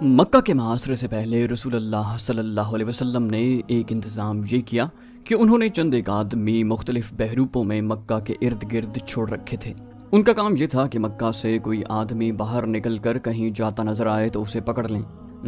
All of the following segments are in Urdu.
مکہ کے محاصرے سے پہلے رسول اللہ صلی اللہ علیہ وسلم نے ایک انتظام یہ کیا کہ انہوں نے چند ایک آدمی مختلف بحروپوں میں مکہ کے ارد گرد چھوڑ رکھے تھے۔ ان کا کام یہ تھا کہ مکہ سے کوئی آدمی باہر نکل کر کہیں جاتا نظر آئے تو اسے پکڑ لیں۔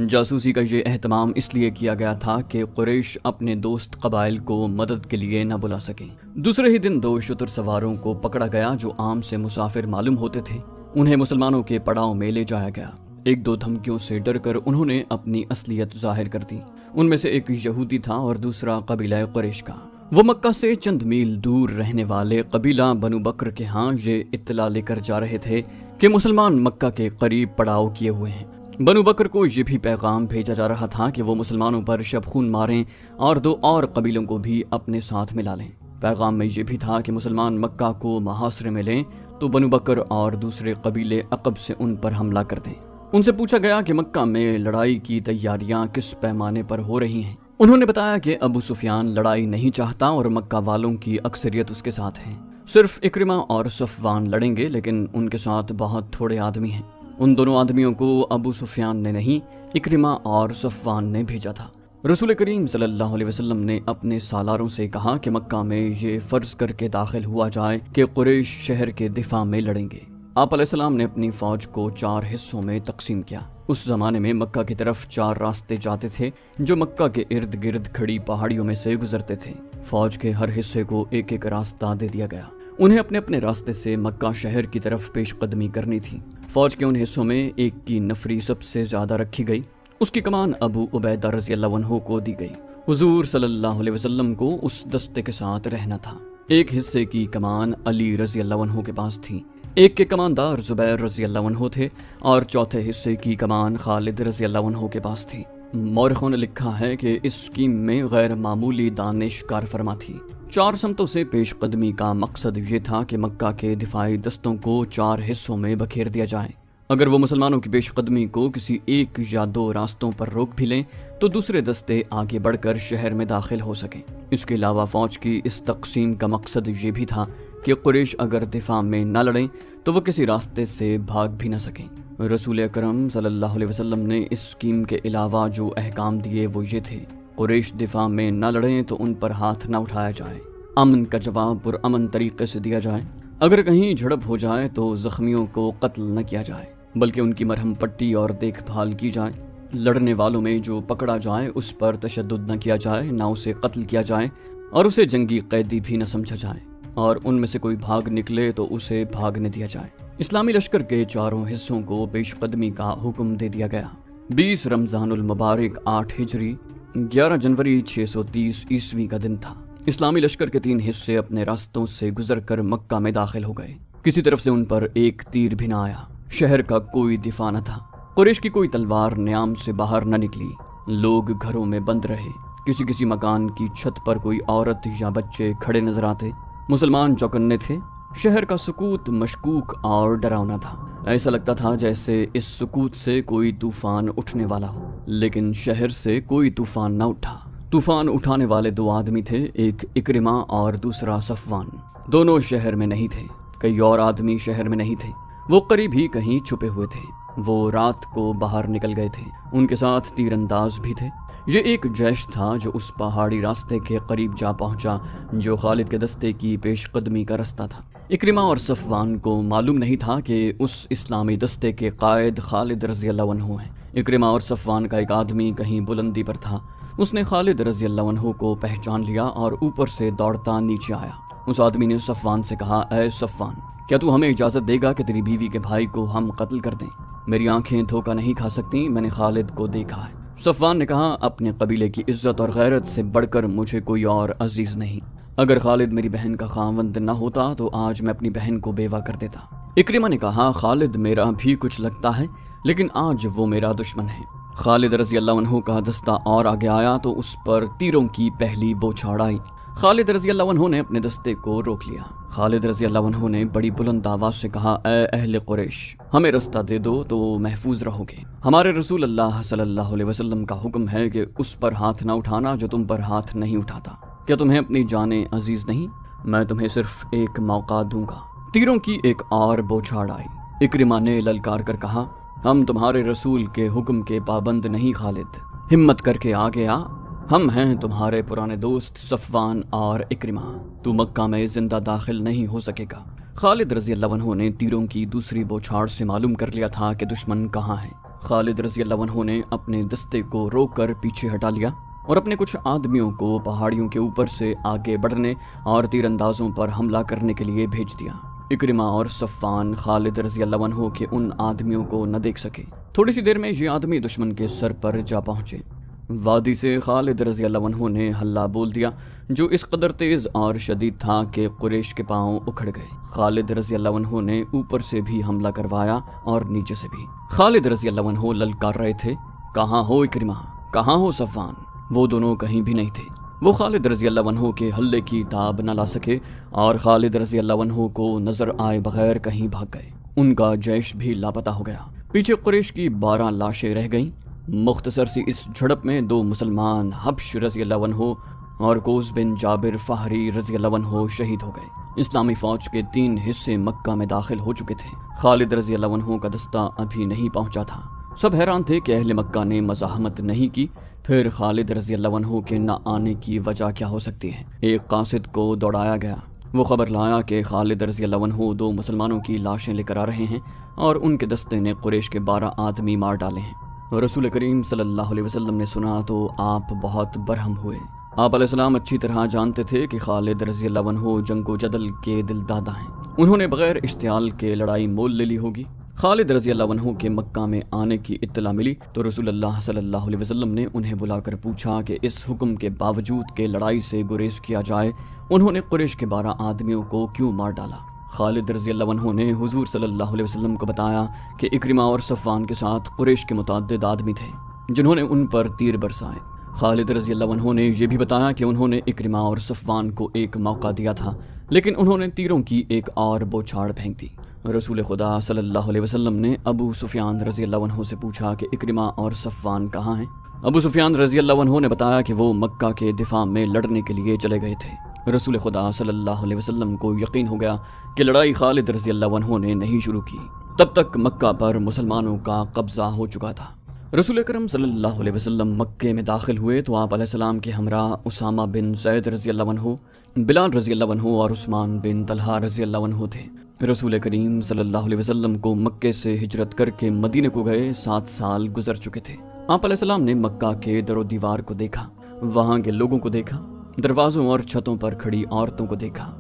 جاسوسی کا یہ اہتمام اس لیے کیا گیا تھا کہ قریش اپنے دوست قبائل کو مدد کے لیے نہ بلا سکیں۔ دوسرے ہی دن 2 شتر سواروں کو پکڑا گیا جو عام سے مسافر معلوم ہوتے تھے۔ انہیں مسلمانوں کے پڑاؤ میں لے جایا گیا۔ 1-2 دھمکیوں سے ڈر کر انہوں نے اپنی اصلیت ظاہر کر دی۔ ان میں سے ایک یہودی تھا اور دوسرا قبیلہ قریش کا۔ وہ مکہ سے چند میل دور رہنے والے قبیلہ بنو بکر کے ہاں یہ اطلاع لے کر جا رہے تھے کہ مسلمان مکہ کے قریب پڑاؤ کیے ہوئے ہیں۔ بنو بکر کو یہ بھی پیغام بھیجا جا رہا تھا کہ وہ مسلمانوں پر شب خون ماریں اور 2 اور قبیلوں کو بھی اپنے ساتھ ملا لیں۔ پیغام میں یہ بھی تھا کہ مسلمان مکہ کو محاصرے میں لیں تو بنو بکر اور دوسرے قبیلے عقب سے ان پر حملہ کر دیں۔ ان سے پوچھا گیا کہ مکہ میں لڑائی کی تیاریاں کس پیمانے پر ہو رہی ہیں۔ انہوں نے بتایا کہ ابو سفیان لڑائی نہیں چاہتا اور مکہ والوں کی اکثریت اس کے ساتھ ہے۔ صرف اکرمہ اور صفوان لڑیں گے، لیکن ان کے ساتھ بہت تھوڑے آدمی ہیں۔ ان دونوں آدمیوں کو ابو سفیان نے نہیں، اکرمہ اور صفوان نے بھیجا تھا۔ رسول کریم صلی اللہ علیہ وسلم نے اپنے سالاروں سے کہا کہ مکہ میں یہ فرض کر کے داخل ہوا جائے کہ قریش شہر کے دفاع میں لڑیں گے۔ آپ علیہ السلام نے اپنی فوج کو 4 حصوں میں تقسیم کیا۔ اس زمانے میں مکہ کی طرف 4 راستے جاتے تھے جو مکہ کے ارد گرد کھڑی پہاڑیوں میں سے گزرتے تھے۔ فوج کے ہر حصے کو ایک ایک راستہ دے دیا گیا۔ انہیں اپنے اپنے راستے سے مکہ شہر کی طرف پیش قدمی کرنی تھی۔ فوج کے ان حصوں میں ایک کی نفری سب سے زیادہ رکھی گئی۔ اس کی کمان ابو عبیدہ رضی اللہ عنہ کو دی گئی۔ حضور صلی اللہ علیہ وسلم کو اس دستے کے ساتھ رہنا تھا۔ ایک حصے کی کمان علی رضی اللہ عنہ کے پاس تھی، ایک کے کماندار زبیر رضی اللہ عنہ تھے اور چوتھے حصے کی کمان خالد رضی اللہ عنہ کے پاس تھی۔ مورخوں نے لکھا ہے کہ اس اسکیم میں غیر معمولی دانش کار فرما تھی۔ 4 سمتوں سے پیش قدمی کا مقصد یہ تھا کہ مکہ کے دفاعی دستوں کو 4 حصوں میں بکھیر دیا جائے۔ اگر وہ مسلمانوں کی پیش قدمی کو کسی 1 یا 2 راستوں پر روک بھی لیں تو دوسرے دستے آگے بڑھ کر شہر میں داخل ہو سکیں۔ اس کے علاوہ فوج کی اس تقسیم کا مقصد یہ بھی تھا کہ قریش اگر دفاع میں نہ لڑیں تو وہ کسی راستے سے بھاگ بھی نہ سکیں۔ رسول اکرم صلی اللہ علیہ وسلم نے اس اسکیم کے علاوہ جو احکام دیے وہ یہ تھے: قریش دفاع میں نہ لڑیں تو ان پر ہاتھ نہ اٹھایا جائے، امن کا جواب پرامن طریقے سے دیا جائے، اگر کہیں جھڑپ ہو جائے تو زخمیوں کو قتل نہ کیا جائے بلکہ ان کی مرہم پٹی اور دیکھ بھال کی جائے، لڑنے والوں میں جو پکڑا جائے اس پر تشدد نہ کیا جائے، نہ اسے قتل کیا جائے اور اسے جنگی قیدی بھی نہ سمجھا جائے، اور ان میں سے کوئی بھاگ نکلے تو اسے بھاگنے دیا جائے۔ اسلامی لشکر کے 4 حصوں کو پیش قدمی کا حکم دے دیا گیا۔ 20 رمضان المبارک 8 ہجری 11 جنوری 630 عیسوی کا دن تھا۔ اسلامی لشکر کے 3 حصے اپنے راستوں سے گزر کر مکہ میں داخل ہو گئے۔ کسی طرف سے ان پر ایک تیر بھی نہ آیا۔ شہر کا کوئی دفاع نہ تھا۔ قریش کی کوئی تلوار نیام سے باہر نہ نکلی۔ لوگ گھروں میں بند رہے۔ کسی مکان کی چھت پر کوئی عورت یا بچے کھڑے نظر آتے۔ مسلمان چوکنے تھے۔ شہر کا سکوت مشکوک اور ڈراؤنا تھا۔ ایسا لگتا تھا جیسے اس سکوت سے کوئی طوفان اٹھنے والا ہو، لیکن شہر سے کوئی طوفان نہ اٹھا۔ طوفان اٹھانے والے 2 آدمی تھے، ایک اکرمہ اور دوسرا صفوان۔ دونوں شہر میں نہیں تھے۔ کئی اور آدمی شہر میں نہیں تھے۔ وہ قریب ہی کہیں چھپے ہوئے تھے۔ وہ رات کو باہر نکل گئے تھے۔ ان کے ساتھ تیر انداز بھی تھے۔ یہ ایک جیش تھا جو اس پہاڑی راستے کے قریب جا پہنچا جو خالد کے دستے کی پیش قدمی کا راستہ تھا۔ اکرمہ اور صفوان کو معلوم نہیں تھا کہ اس اسلامی دستے کے قائد خالد رضی اللہ عنہ ہیں۔ اکرمہ اور صفوان کا ایک آدمی کہیں بلندی پر تھا۔ اس نے خالد رضی اللہ عنہ کو پہچان لیا اور اوپر سے دوڑتا نیچے آیا۔ اس آدمی نے صفوان سے کہا: اے صفوان، کیا تو ہمیں اجازت دے گا کہ تیری بیوی کے بھائی کو ہم قتل کر دیں؟ میری آنکھیں دھوکہ نہیں کھا سکتی، میں نے خالد کو دیکھا ہے۔ صفوان نے کہا: اپنے قبیلے کی عزت اور غیرت سے بڑھ کر مجھے کوئی اور عزیز نہیں۔ اگر خالد میری بہن کا خاوند نہ ہوتا تو آج میں اپنی بہن کو بیوہ کر دیتا۔ اکرمہ نے کہا: خالد میرا بھی کچھ لگتا ہے، لیکن آج وہ میرا دشمن ہے۔ خالد رضی اللہ عنہ کا دستہ اور آگے آیا تو اس پر تیروں کی پہلی بوچھاڑ آئی۔ خالد رضی اللہ عنہ نے اپنے دستے کو روک لیا۔ خالد رضی اللہ عنہ نے بڑی بلند آواز سے کہا: اے اہل قریش، ہمیں رستہ دے دو تو محفوظ رہو گے۔ ہمارے رسول اللہ صلی اللہ علیہ وسلم کا حکم ہے کہ اس پر ہاتھ نہ اٹھانا جو تم پر ہاتھ نہیں اٹھاتا۔ کیا تمہیں اپنی جانیں عزیز نہیں؟ میں تمہیں صرف ایک موقع دوں گا۔ تیروں کی ایک اور بوچھاڑ آئی۔ اکرمہ نے للکار کر کہا: ہم تمہارے رسول کے حکم کے پابند نہیں خالد، ہمت کر کے آگے آ، ہم ہیں تمہارے پرانے دوست صفوان اور اکرمہ، تو مکہ میں زندہ داخل نہیں ہو سکے گا۔ خالد رضی اللہ عنہ نے تیروں کی دوسری بوچھاڑ سے معلوم کر لیا تھا کہ دشمن کہاں ہے۔ خالد رضی اللہ عنہ نے اپنے دستے کو روک کر پیچھے ہٹا لیا اور اپنے کچھ آدمیوں کو پہاڑیوں کے اوپر سے آگے بڑھنے اور تیر اندازوں پر حملہ کرنے کے لیے بھیج دیا۔ اکرمہ اور صفوان خالد رضی اللہ عنہ کے ان آدمیوں کو نہ دیکھ سکے۔ تھوڑی سی دیر میں یہ آدمی دشمن کے سر پر جا پہنچے۔ وادی سے خالد رضی اللہ عنہ نے حلہ بول دیا جو اس قدر تیز اور شدید تھا کہ قریش کے پاؤں اکھڑ گئے۔ خالد رضی اللہ عنہ نے اوپر سے بھی حملہ کروایا اور نیچے سے بھی۔ خالد رضی اللہ عنہ للکار رہے تھے، کہاں ہو اکرمہ، کہاں ہو صفوان؟ وہ دونوں کہیں بھی نہیں تھے۔ وہ خالد رضی اللہ عنہ کے حلے کی تاب نہ لا سکے اور خالد رضی اللہ عنہ کو نظر آئے بغیر کہیں بھاگ گئے۔ ان کا جیش بھی لاپتہ ہو گیا۔ پیچھے قریش کی 12 لاشیں رہ گئیں۔ مختصر سی اس جھڑپ میں 2 مسلمان حبش رضی اللہ عنہ اور کوس بن جابر فہری رضی اللہ عنہ شہید ہو گئے۔ اسلامی فوج کے 3 حصے مکہ میں داخل ہو چکے تھے۔ خالد رضی اللہ عنہ کا دستہ ابھی نہیں پہنچا تھا۔ سب حیران تھے کہ اہل مکہ نے مزاحمت نہیں کی، پھر خالد رضی اللہ عنہ کے نہ آنے کی وجہ کیا ہو سکتی ہے؟ ایک قاصد کو دوڑایا گیا۔ وہ خبر لایا کہ خالد رضی اللہ عنہ 2 مسلمانوں کی لاشیں لے کر آ رہے ہیں اور ان کے دستے نے قریش کے 12 آدمی مار ڈالے ہیں۔ رسول کریم صلی اللہ علیہ وسلم نے سنا تو آپ بہت برہم ہوئے۔ آپ علیہ السلام اچھی طرح جانتے تھے کہ خالد رضی اللہ عنہ جنگ و جدل کے دل دادا ہیں۔ انہوں نے بغیر اشتعال کے لڑائی مول لے لی ہوگی۔ خالد رضی اللہ عنہ کے مکہ میں آنے کی اطلاع ملی تو رسول اللہ صلی اللہ علیہ وسلم نے انہیں بلا کر پوچھا کہ اس حکم کے باوجود کہ لڑائی سے گریز کیا جائے انہوں نے قریش کے 12 آدمیوں کو کیوں مار ڈالا؟ خالد رضی اللہ عنہ نے حضور صلی اللہ علیہ وسلم کو بتایا کہ اکرمہ اور صفوان کے ساتھ قریش کے متعدد آدمی تھے جنہوں نے ان پر تیر برسائے۔ خالد رضی اللہ عنہ نے یہ بھی بتایا کہ انہوں نے اکرمہ اور صفوان کو ایک موقع دیا تھا لیکن انہوں نے تیروں کی ایک اور بوچھاڑ پھینک دی۔ رسول خدا صلی اللہ علیہ وسلم نے ابو سفیان رضی اللہ عنہ سے پوچھا کہ اکرمہ اور صفوان کہاں ہیں؟ ابو سفیان رضی اللہ عنہ نے بتایا کہ وہ مکہ کے دفاع میں لڑنے کے لیے چلے گئے تھے۔ رسول خدا صلی اللہ علیہ وسلم کو یقین ہو گیا کہ لڑائی خالد رضی اللہ عنہ نے نہیں شروع کی، تب تک مکہ پر مسلمانوں کا قبضہ ہو چکا تھا۔ رسول اکرم صلی اللہ علیہ وسلم مکے میں داخل ہوئے تو آپ علیہ السلام کے ہمراہ اسامہ بن زید رضی اللہ عنہ، بلال رضی اللہ عنہ اور عثمان بن طلحہ رضی اللہ عنہ تھے۔ رسول کریم صلی اللہ علیہ وسلم کو مکے سے ہجرت کر کے مدینے کو گئے 7 سال گزر چکے تھے۔ آپ علیہ السلام نے مکہ کے در و دیوار کو دیکھا، وہاں کے لوگوں کو دیکھا، دروازوں اور چھتوں پر کھڑی عورتوں کو دیکھا۔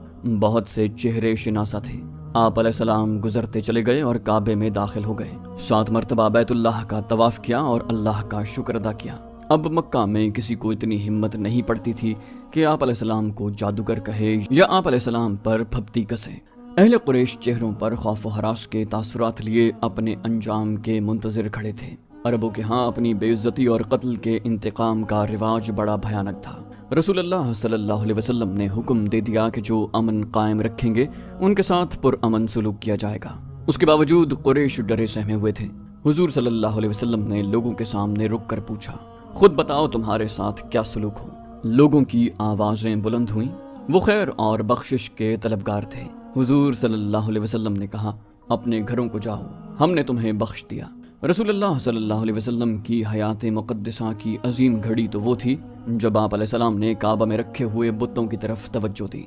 بہت سے چہرے شناسا تھے۔ آپ علیہ السلام گزرتے چلے گئے اور کعبے میں داخل ہو گئے۔ 7 مرتبہ بیت اللہ کا طواف کیا اور اللہ کا شکر ادا کیا۔ اب مکہ میں کسی کو اتنی ہمت نہیں پڑتی تھی کہ آپ علیہ السلام کو جادوگر کہے یا آپ علیہ السلام پر پھپتی کسے۔ اہل قریش چہروں پر خوف و ہراس کے تاثرات لیے اپنے انجام کے منتظر کھڑے تھے۔ عربوں کے ہاں اپنی بے عزتی اور قتل کے انتقام کا رواج بڑا بھیانک تھا۔ رسول اللہ صلی اللہ علیہ وسلم نے حکم دے دیا کہ جو امن قائم رکھیں گے ان کے ساتھ پرامن سلوک کیا جائے گا۔ اس کے باوجود قریش ڈرے سہمے ہوئے تھے۔ حضور صلی اللہ علیہ وسلم نے لوگوں کے سامنے رک کر پوچھا، خود بتاؤ تمہارے ساتھ کیا سلوک ہو؟ لوگوں کی آوازیں بلند ہوئیں۔ وہ خیر اور بخشش کے طلبگار تھے۔ حضور صلی اللہ علیہ وسلم نے کہا، اپنے گھروں کو جاؤ، ہم نے تمہیں بخش دیا۔ رسول اللہ صلی اللہ علیہ وسلم کی حیات مقدسہ کی عظیم گھڑی تو وہ تھی جب آپ علیہ السلام نے کعبہ میں رکھے ہوئے بتوں کی طرف توجہ دی۔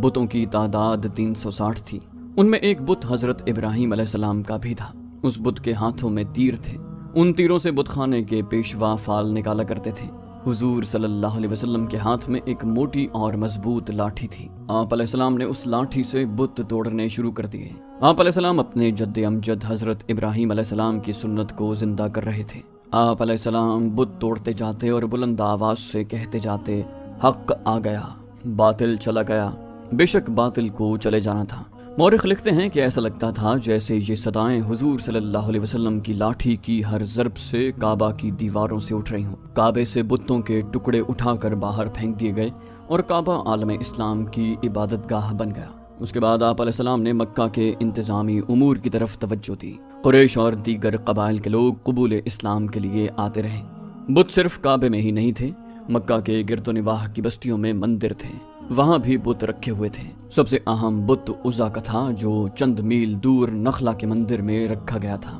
بتوں کی تعداد 360 تھی۔ ان میں ایک بت حضرت ابراہیم علیہ السلام کا بھی تھا۔ اس بت کے ہاتھوں میں تیر تھے۔ ان تیروں سے بت خانے کے پیشوا فال نکالا کرتے تھے۔ حضور صلی اللہ علیہ وسلم کے ہاتھ میں ایک موٹی اور مضبوط لاٹھی تھی۔ آپ علیہ السلام نے اس لاٹھی سے بت توڑنے شروع کر دیے۔ آپ علیہ السلام اپنے جد امجد حضرت ابراہیم علیہ السلام کی سنت کو زندہ کر رہے تھے۔ آپ علیہ السلام بت توڑتے جاتے اور بلند آواز سے کہتے جاتے، حق آ گیا، باطل چلا گیا، بے شک باطل کو چلے جانا تھا۔ مورخ لکھتے ہیں کہ ایسا لگتا تھا جیسے یہ صدائیں حضور صلی اللہ علیہ وسلم کی لاٹھی کی ہر ضرب سے کعبہ کی دیواروں سے اٹھ رہی ہوں۔ کعبے سے بتوں کے ٹکڑے اٹھا کر باہر پھینک دیے گئے اور کعبہ عالم اسلام کی عبادت گاہ بن گیا۔ اس کے بعد آپ علیہ السلام نے مکہ کے انتظامی امور کی طرف توجہ دی۔ قریش اور دیگر قبائل کے لوگ قبول اسلام کے لیے آتے رہے۔ بت صرف کعبے میں ہی نہیں تھے، مکہ کے گرد و نواح کی بستیوں میں مندر تھے، وہاں بھی بت رکھے ہوئے تھے۔ سب سے اہم بت عزا کا تھا جو چند میل دور نخلا کے مندر میں رکھا گیا تھا۔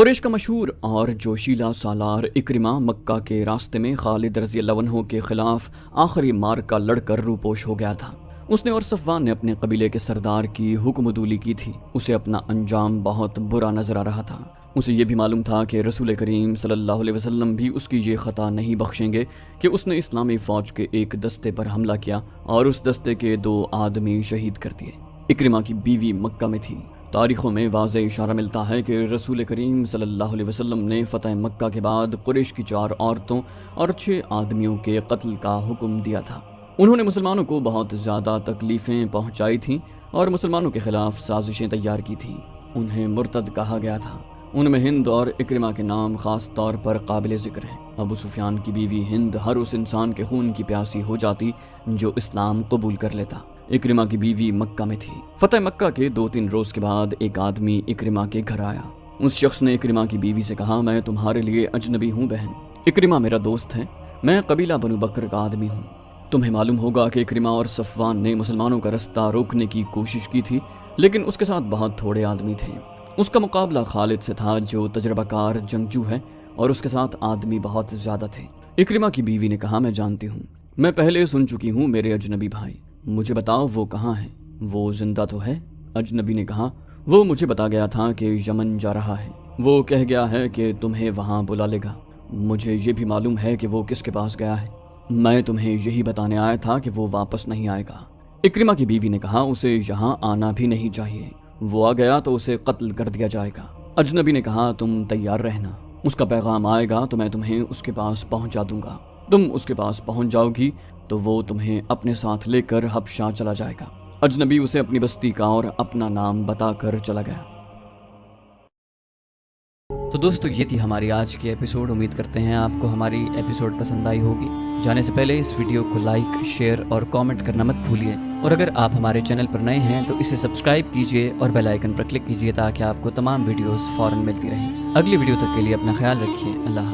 قریش کا مشہور اور جوشیلا سالار اکرمہ مکہ کے راستے میں خالد رضی اللہ عنہ کے خلاف آخری مارکا لڑ کر روپوش ہو گیا تھا۔ اس نے اور صفوان نے اپنے قبیلے کے سردار کی حکم عدولی کی تھی۔ اسے اپنا انجام بہت برا نظر آ رہا تھا۔ اسے یہ بھی معلوم تھا کہ رسول کریم صلی اللہ علیہ وسلم بھی اس کی یہ خطا نہیں بخشیں گے کہ اس نے اسلامی فوج کے ایک دستے پر حملہ کیا اور اس دستے کے 2 آدمی شہید کر دیے۔ اکرمہ کی بیوی مکہ میں تھی۔ تاریخوں میں واضح اشارہ ملتا ہے کہ رسول کریم صلی اللہ علیہ وسلم نے فتح مکہ کے بعد قریش کی 4 عورتوں اور 6 آدمیوں کے قتل کا حکم دیا تھا۔ انہوں نے مسلمانوں کو بہت زیادہ تکلیفیں پہنچائی تھیں اور مسلمانوں کے خلاف سازشیں تیار کی تھیں۔ انہیں مرتد کہا گیا تھا۔ ان میں ہند اور اکرمہ کے نام خاص طور پر قابل ذکر ہیں۔ ابو سفیان کی بیوی ہند ہر اس انسان کے خون کی پیاسی ہو جاتی جو اسلام قبول کر لیتا۔ اکرمہ کی بیوی مکہ میں تھی۔ فتح مکہ کے 2-3 روز کے بعد ایک آدمی اکرمہ کے گھر آیا۔ اس شخص نے اکرمہ کی بیوی سے کہا، میں تمہارے لیے اجنبی ہوں بہن۔ اکرمہ میرا دوست ہے، میں قبیلہ بنو بکر کا آدمی ہوں۔ تمہیں معلوم ہوگا کہ اکرمہ اور صفوان نے مسلمانوں کا رستہ روکنے کی کوشش کی تھی، لیکن اس کے ساتھ بہت تھوڑے آدمی تھے۔ اس کا مقابلہ خالد سے تھا جو تجربہ کار جنگجو ہے، اور اس کے ساتھ آدمی بہت زیادہ تھے۔ اکرمہ کی بیوی نے کہا، میں جانتی ہوں، میں پہلے سن چکی ہوں میرے اجنبی بھائی، مجھے بتاؤ وہ کہاں ہے؟ وہ زندہ تو ہے؟ اجنبی نے کہا، وہ مجھے بتا گیا تھا کہ یمن جا رہا ہے، وہ کہہ گیا ہے کہ تمہیں وہاں بلا لے گا۔ مجھے یہ بھی معلوم ہے کہ وہ کس کے پاس گیا ہے، میں تمہیں یہی بتانے آیا تھا کہ وہ واپس نہیں آئے گا۔ اکرمہ کی بیوی نے کہا، اسے یہاں آنا بھی نہیں چاہیے، وہ آ گیا تو اسے قتل کر دیا جائے گا۔ اجنبی نے کہا، تم تیار رہنا، اس کا پیغام آئے گا تو میں تمہیں اس کے پاس پہنچا دوں گا۔ تم اس کے پاس پہنچ جاؤ گی تو وہ تمہیں اپنے ساتھ لے کر حبشہ چلا جائے گا۔ اجنبی اسے اپنی بستی کا اور اپنا نام بتا کر چلا گیا۔ تو دوستو یہ تھی ہماری آج کی ایپیسوڈ۔ امید کرتے ہیں آپ کو ہماری ایپیسوڈ پسند آئی ہوگی۔ جانے سے پہلے اس ویڈیو کو لائک، شیئر اور کامنٹ کرنا مت بھولیے، اور اگر آپ ہمارے چینل پر نئے ہیں تو اسے سبسکرائب کیجئے اور بیل آئیکن پر کلک کیجئے تاکہ آپ کو تمام ویڈیوز فوراً ملتی رہیں۔ اگلی ویڈیو تک کے لیے اپنا خیال رکھیے۔ اللہ حافظ۔